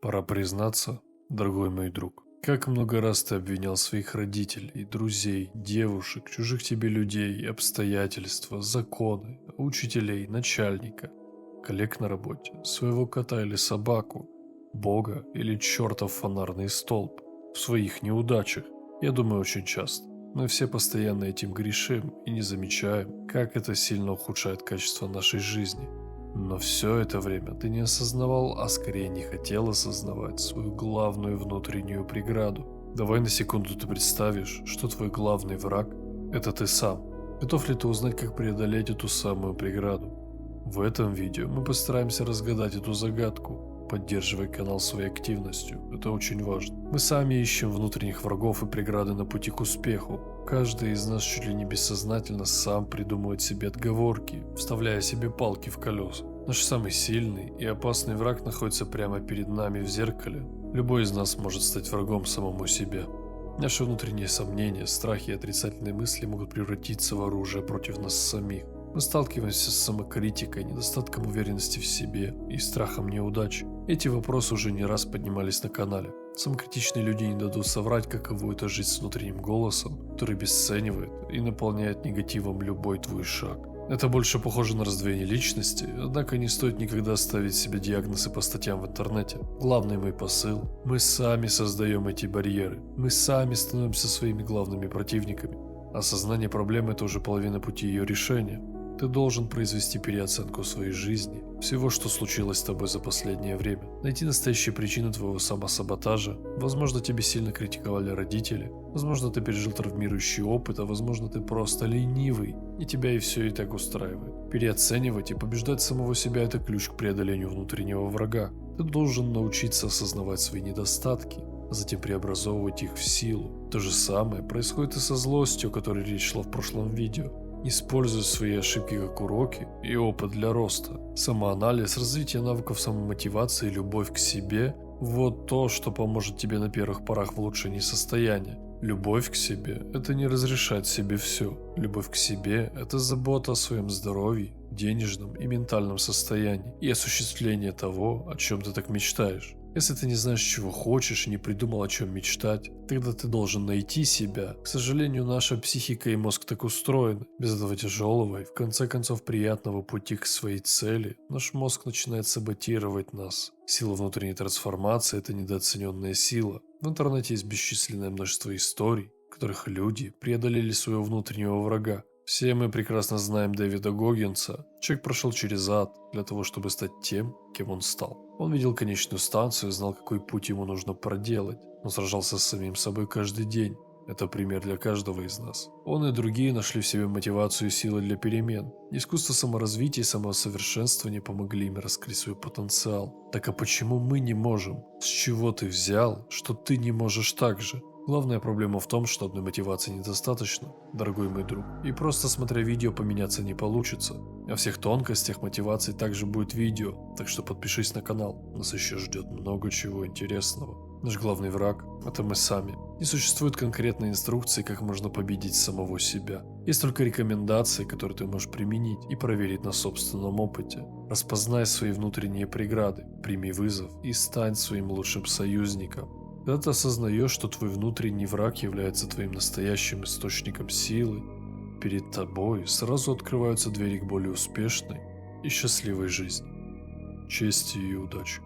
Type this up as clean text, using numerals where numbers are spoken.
Пора признаться, дорогой мой друг, как много раз ты обвинял своих родителей, друзей, девушек, чужих тебе людей, обстоятельства, законы, учителей, начальника, коллег на работе, своего кота или собаку, Бога или чертов фонарный столб в своих неудачах. Я думаю, очень часто. Мы все постоянно этим грешим и не замечаем, как это сильно ухудшает качество нашей жизни. Но все это время ты не осознавал, а скорее не хотел осознавать свою главную внутреннюю преграду. Давай на секунду ты представишь, что твой главный враг – это ты сам. Готов ли ты узнать, как преодолеть эту самую преграду? В этом видео мы постараемся разгадать эту загадку. Поддерживай канал своей активностью, это очень важно. Мы сами ищем внутренних врагов и преграды на пути к успеху. Каждый из нас чуть ли не бессознательно сам придумывает себе отговорки, вставляя себе палки в колеса. Наш самый сильный и опасный враг находится прямо перед нами в зеркале. Любой из нас может стать врагом самому себе. Наши внутренние сомнения, страхи и отрицательные мысли могут превратиться в оружие против нас самих. Мы сталкиваемся с самокритикой, недостатком уверенности в себе и страхом неудач. Эти вопросы уже не раз поднимались на канале. Самокритичные люди не дадут соврать, каково это жить с внутренним голосом, который обесценивает и наполняет негативом любой твой шаг. Это больше похоже на раздвоение личности, однако не стоит никогда ставить себе диагнозы по статьям в интернете. Главный мой посыл – мы сами создаем эти барьеры, мы сами становимся своими главными противниками. Осознание проблемы – это уже половина пути ее решения. Ты должен произвести переоценку своей жизни, всего, что случилось с тобой за последнее время. Найти настоящие причины твоего самосаботажа. Возможно, тебе сильно критиковали родители. Возможно, ты пережил травмирующий опыт, а возможно, ты просто ленивый, и тебя и все и так устраивает. Переоценивать и побеждать самого себя – это ключ к преодолению внутреннего врага. Ты должен научиться осознавать свои недостатки, а затем преобразовывать их в силу. То же самое происходит и со злостью, о которой речь шла в прошлом видео. Используй свои ошибки как уроки и опыт для роста. Самоанализ, развитие навыков самомотивации и любовь к себе – вот то, что поможет тебе на первых порах в улучшении состояния. Любовь к себе – это не разрешать себе все. Любовь к себе – это забота о своем здоровье, денежном и ментальном состоянии и осуществление того, о чем ты так мечтаешь. Если ты не знаешь, чего хочешь и не придумал, о чем мечтать, тогда ты должен найти себя. К сожалению, наша психика и мозг так устроены. Без этого тяжелого и в конце концов приятного пути к своей цели наш мозг начинает саботировать нас. Сила внутренней трансформации – это недооцененная сила. В интернете есть бесчисленное множество историй, в которых люди преодолели своего внутреннего врага. Все мы прекрасно знаем Дэвида Гоггинса. Человек прошел через ад для того, чтобы стать тем, кем он стал. Он видел конечную станцию и знал, какой путь ему нужно проделать. Он сражался с самим собой каждый день. Это пример для каждого из нас. Он и другие нашли в себе мотивацию и силы для перемен. Искусство саморазвития и самосовершенствования помогли им раскрыть свой потенциал. Так а почему мы не можем? С чего ты взял, что ты не можешь так же? Главная проблема в том, что одной мотивации недостаточно, дорогой мой друг. И просто смотря видео поменяться не получится. О всех тонкостях мотивации также будет видео, так что подпишись на канал. Нас еще ждет много чего интересного. Наш главный враг – это мы сами. Не существует конкретной инструкции, как можно победить самого себя. Есть только рекомендации, которые ты можешь применить и проверить на собственном опыте. Распознай свои внутренние преграды, прими вызов и стань своим лучшим союзником. Когда ты осознаешь, что твой внутренний враг является твоим настоящим источником силы, перед тобой сразу открываются двери к более успешной и счастливой жизни. Чести и удачи!